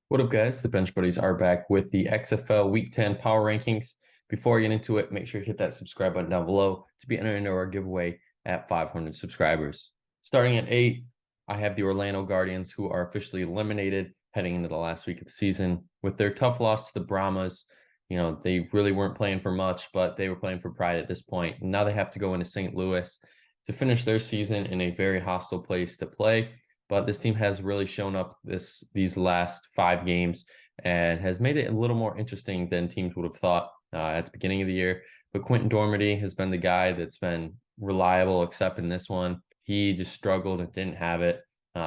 What up, guys? The Bench Buddies are back with the XFL Week 10 Power Rankings. Before I get into it, make sure you hit that subscribe button down below to be entered into our giveaway at 500 subscribers. Starting at 8, I have the Orlando Guardians, who are officially eliminated heading into the last week of the season. With their tough loss to the Brahmas, they really weren't playing for much, but they were playing for pride at this point. Now they have to go into St. Louis to finish their season in a very hostile place to play. But this team has really shown up these last 5 games and has made it a little more interesting than teams would have thought at the beginning of the year. But Quentin Dormady has been the guy that's been reliable, except in this one. He just struggled and didn't have it.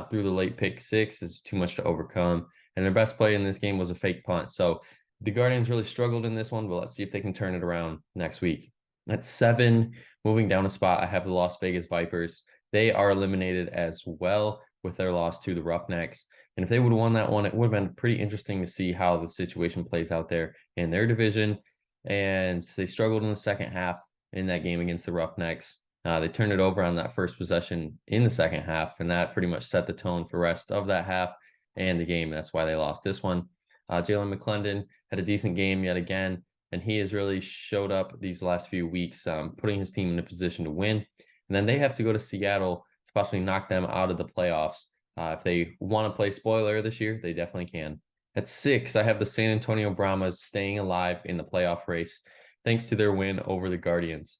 Through the late pick six is too much to overcome. And their best play in this game was a fake punt. So the Guardians really struggled in this one, but let's see if they can turn it around next week. At 7, moving down a spot, I have the Las Vegas Vipers. They are eliminated as well with their loss to the Roughnecks. And if they would have won that one, it would have been pretty interesting to see how the situation plays out there in their division. And they struggled in the second half in that game against the Roughnecks. They turned it over on that first possession in the second half, and that pretty much set the tone for the rest of that half and the game. That's why they lost this one. Jalen McClendon had a decent game yet again, and he has really showed up these last few weeks, putting his team in a position to win. And then they have to go to Seattle possibly knock them out of the playoffs. If they want to play spoiler this year, they definitely can. At 6, I have the San Antonio Brahmas staying alive in the playoff race thanks to their win over the Guardians.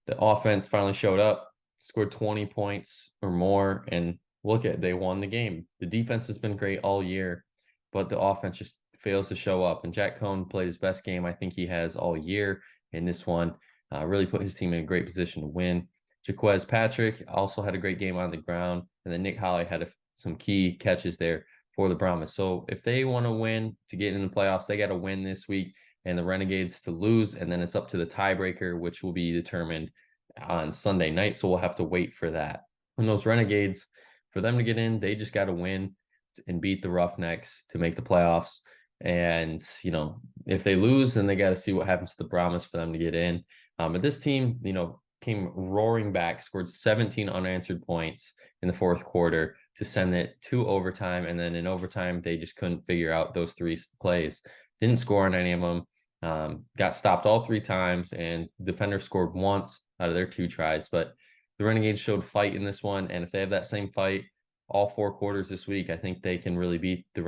The offense finally showed up, scored 20 points or more, and they won the game. The defense has been great all year, but the offense just fails to show up. And Jack Cohn played his best game I think he has all year in this one. Really put his team in a great position to win. Jaquez Patrick also had a great game on the ground, and then Nick Holley had some key catches there for the Brahmas. So if they want to win to get in the playoffs, they got to win this week, and the Renegades to lose, and then it's up to the tiebreaker, which will be determined on Sunday night. So we'll have to wait for that. And those Renegades, for them to get in, they just got to win and beat the Roughnecks to make the playoffs. And if they lose, then they got to see what happens to the Brahmas for them to get in. But this team, came roaring back, scored 17 unanswered points in the fourth quarter to send it to overtime. And then in overtime, they just couldn't figure out those 3 plays. Didn't score on any of them. Got stopped all 3 times, and defenders scored once out of their 2 tries. But the Renegades showed fight in this one, and if they have that same fight all 4 quarters this week, I think they can really beat the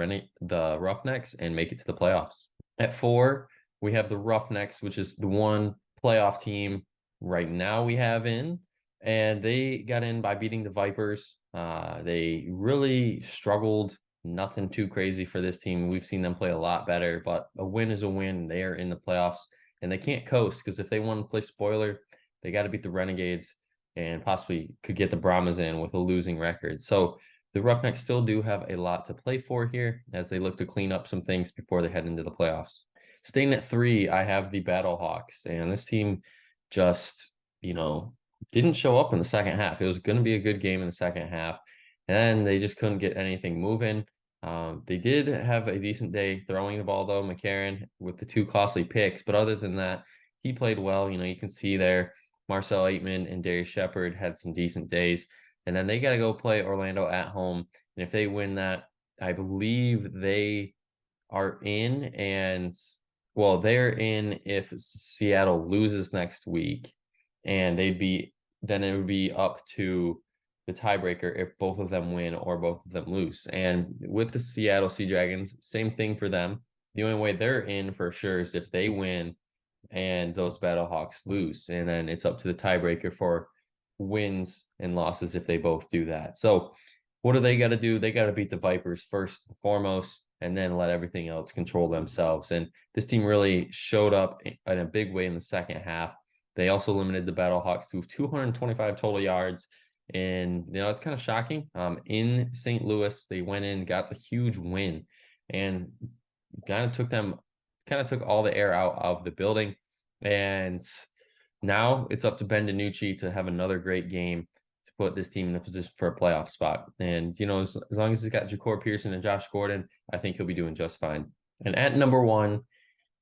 Roughnecks and make it to the playoffs. At 4, we have the Roughnecks, which is the one playoff team right now we have in, and they got in by beating the Vipers. They really struggled. Nothing too crazy for this team. We've seen them play a lot better, but a win is a win. They are in the playoffs, and they can't coast because if they want to play spoiler, they got to beat the Renegades and possibly could get the Brahmas in with a losing record. So the Roughnecks still do have a lot to play for here as they look to clean up some things before they head into the playoffs. Staying at 3, I have the Battlehawks, and this team just, didn't show up in the second half. It was going to be a good game in the second half, and they just couldn't get anything moving. They did have a decent day throwing the ball, though, McCarron, with the 2 costly picks. But other than that, he played well. You can see there Marcel Aitman and Darius Shepard had some decent days. And then they got to go play Orlando at home. And if they win that, I believe they are in. And well, they're in if Seattle loses next week, and then it would be up to the tiebreaker if both of them win or both of them lose. And with the Seattle Sea Dragons, same thing for them. The only way they're in for sure is if they win and those Battlehawks lose, and then it's up to the tiebreaker for wins and losses if they both do that. So what do they got to do? They got to beat the Vipers first and foremost, and then let everything else control themselves. And this team really showed up in a big way in the second half. They also limited the Battlehawks to 225 total yards. And, it's kind of shocking. In St. Louis, they went in, got the huge win, and kind of took all the air out of the building. And now it's up to Ben DiNucci to have another great game to put this team in a position for a playoff spot. And, as long as he's got Ja'Cour Pearson and Josh Gordon, I think he'll be doing just fine. And at number 1,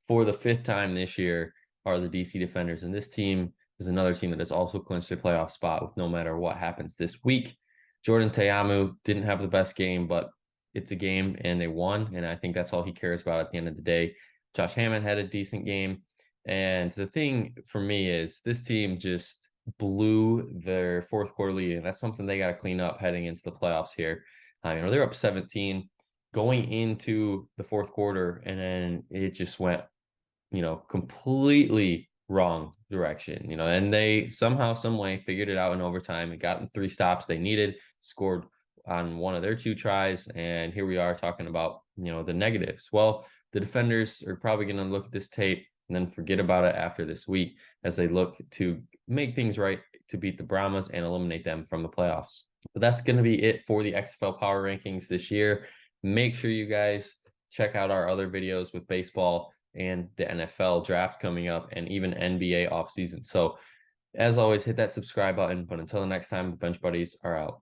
for the 5th time this year, are the DC Defenders. And this team is another team that has also clinched a playoff spot with no matter what happens this week. Jordan Ta'amu didn't have the best game, but it's a game and they won. And I think that's all he cares about at the end of the day. Josh Hammond had a decent game. And the thing for me is this team just blew their fourth quarter lead. And that's something they got to clean up heading into the playoffs here. They're up 17 going into the fourth quarter, and then it just went, completely wrong direction, and they somehow, some way figured it out in overtime and got the 3 stops they needed, scored on one of their 2 tries. And here we are talking about, the negatives. Well, the defenders are probably going to look at this tape and then forget about it after this week as they look to make things right to beat the Brahmas and eliminate them from the playoffs. But that's going to be it for the XFL Power Rankings this year. Make sure you guys check out our other videos with baseball and the NFL draft coming up and even NBA offseason. So as always, hit that subscribe button. But until the next time, the Bench Buddies are out.